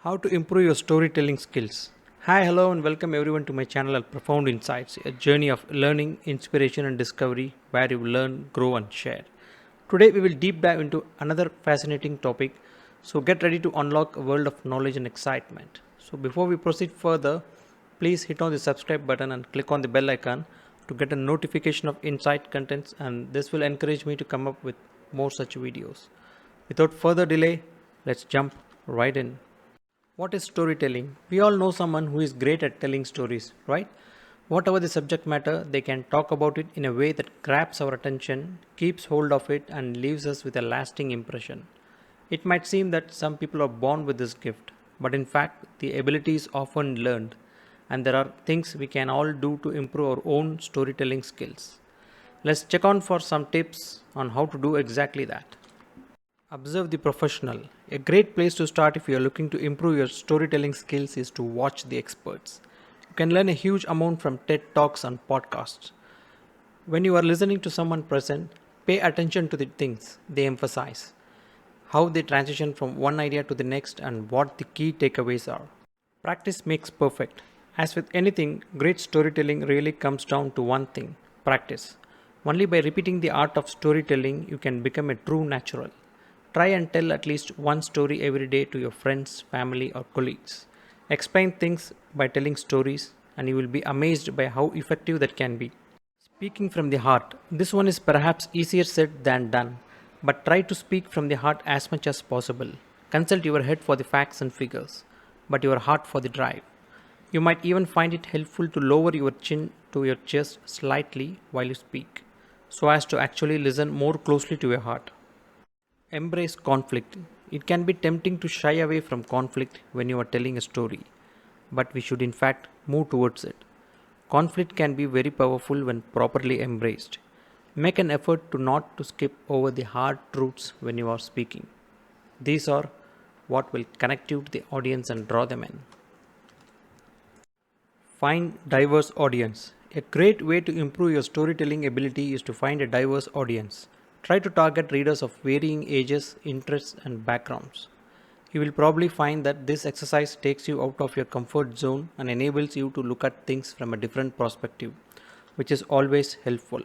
How to improve your storytelling skills. Hi, hello, and welcome everyone to my channel at Profound Insights, a journey of learning, inspiration, and discovery where you learn, grow, and share. Today, we will deep dive into another fascinating topic. So, get ready to unlock a world of knowledge and excitement. So, before we proceed further, please hit on the subscribe button and click on the bell icon to get a notification of insight contents, and this will encourage me to come up with more such videos. Without further delay, let's jump right in. What is storytelling? We all know someone who is great at telling stories, right? Whatever the subject matter, they can talk about it in a way that grabs our attention, keeps hold of it, and leaves us with a lasting impression. It might seem that some people are born with this gift, but in fact, the ability is often learned, and there are things we can all do to improve our own storytelling skills. Let's check on for some tips on how to do exactly that. Observe the professional. A great place to start if you are looking to improve your storytelling skills is to watch the experts. You can learn a huge amount from TED Talks and podcasts. When you are listening to someone present, pay attention to the things they emphasize, how they transition from one idea to the next, and what the key takeaways are. Practice makes perfect. As with anything, great storytelling really comes down to one thing: practice. Only by repeating the art of storytelling you can become a true natural. Try and tell at least one story every day to your friends, family, or colleagues. Explain things by telling stories, and you will be amazed by how effective that can be. Speaking from the heart. This one is perhaps easier said than done, but try to speak from the heart as much as possible. Consult your head for the facts and figures, but your heart for the drive. You might even find it helpful to lower your chin to your chest slightly while you speak, so as to actually listen more closely to your heart. Embrace conflict. It can be tempting to shy away from conflict when you are telling a story, but we should in fact move towards it. Conflict can be very powerful when properly embraced. Make an effort to not to skip over the hard truths when you are speaking. These are what will connect you to the audience and draw them in. Find diverse audience. A great way to improve your storytelling ability is to find a diverse audience. Try to target readers of varying ages, interests, and backgrounds. You will probably find that this exercise takes you out of your comfort zone and enables you to look at things from a different perspective, which is always helpful.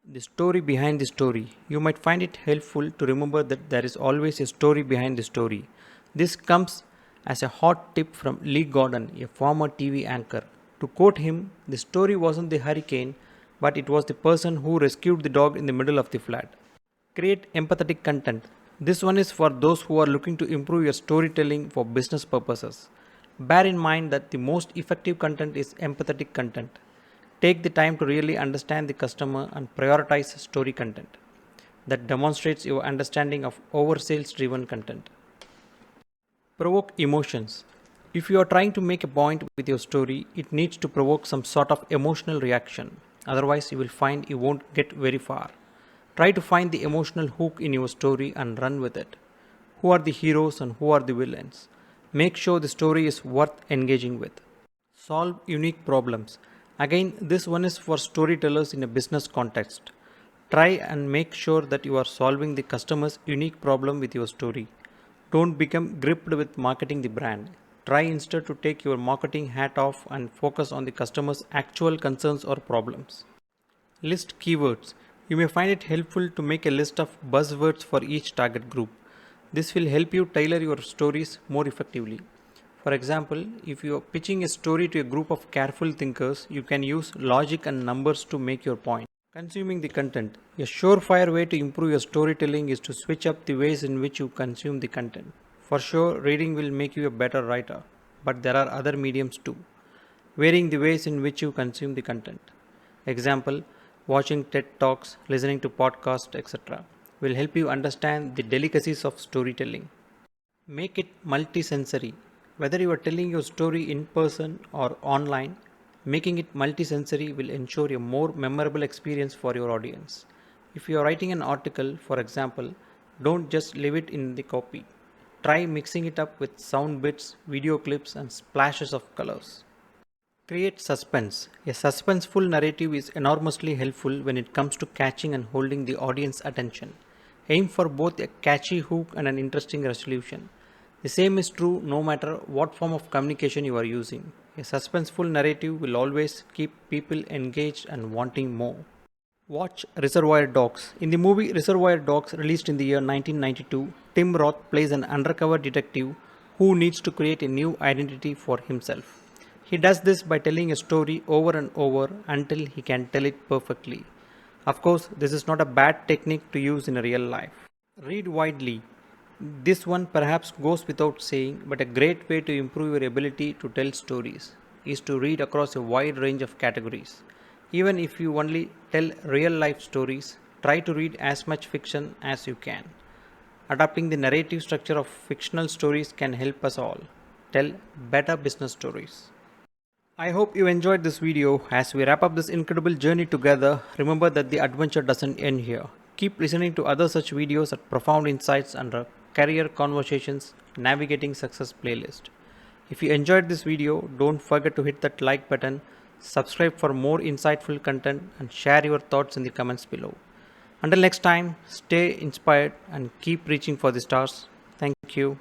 The story behind the story. You might find it helpful to remember that there is always a story behind the story. This comes as a hot tip from Lee Gordon, a former TV anchor. To quote him, the story wasn't the hurricane, but it was the person who rescued the dog in the middle of the flood. Create empathetic content. This one is for those who are looking to improve your storytelling for business purposes. Bear in mind that the most effective content is empathetic content. Take the time to really understand the customer and prioritize story content that demonstrates your understanding of oversales driven content. Provoke emotions. If you are trying to make a point with your story, it needs to provoke some sort of emotional reaction. Otherwise, you will find you won't get very far. Try to find the emotional hook in your story and run with it. Who are the heroes and who are the villains? Make sure the story is worth engaging with. Solve unique problems. Again, this one is for storytellers in a business context. Try and make sure that you are solving the customer's unique problem with your story. Don't become gripped with marketing the brand. Try instead to take your marketing hat off and focus on the customer's actual concerns or problems. List keywords. You may find it helpful to make a list of buzzwords for each target group. This will help you tailor your stories more effectively. For example, if you are pitching a story to a group of careful thinkers, you can use logic and numbers to make your point. Consuming the content. A surefire way to improve your storytelling is to switch up the ways in which you consume the content. For sure, reading will make you a better writer, but there are other mediums too. Varying the ways in which you consume the content. Example, watching TED Talks, listening to podcasts, etc., will help you understand the delicacies of storytelling. Make it multisensory. Whether you are telling your story in person or online, making it multisensory will ensure a more memorable experience for your audience. If you are writing an article, for example, don't just leave it in the copy. Try mixing it up with sound bits, video clips, and splashes of colors. Create suspense. A suspenseful narrative is enormously helpful when it comes to catching and holding the audience attention. Aim for both a catchy hook and an interesting resolution. The same is true no matter what form of communication you are using. A suspenseful narrative will always keep people engaged and wanting more. Watch Reservoir Dogs. In the movie Reservoir Dogs, released in the year 1992, Tim Roth plays an undercover detective who needs to create a new identity for himself. He does this by telling a story over and over until he can tell it perfectly. Of course, this is not a bad technique to use in real life. Read widely. This one perhaps goes without saying, but a great way to improve your ability to tell stories is to read across a wide range of categories. Even if you only tell real life stories, try to read as much fiction as you can. Adapting the narrative structure of fictional stories can help us all tell better business stories. I hope you enjoyed this video. As we wrap up this incredible journey together, remember that the adventure doesn't end here. Keep listening to other such videos at Profound Insights under Career Conversations Navigating Success playlist. If you enjoyed this video, don't forget to hit that like button, subscribe for more insightful content, and share your thoughts in the comments below. Until next time, stay inspired and keep reaching for the stars. Thank you.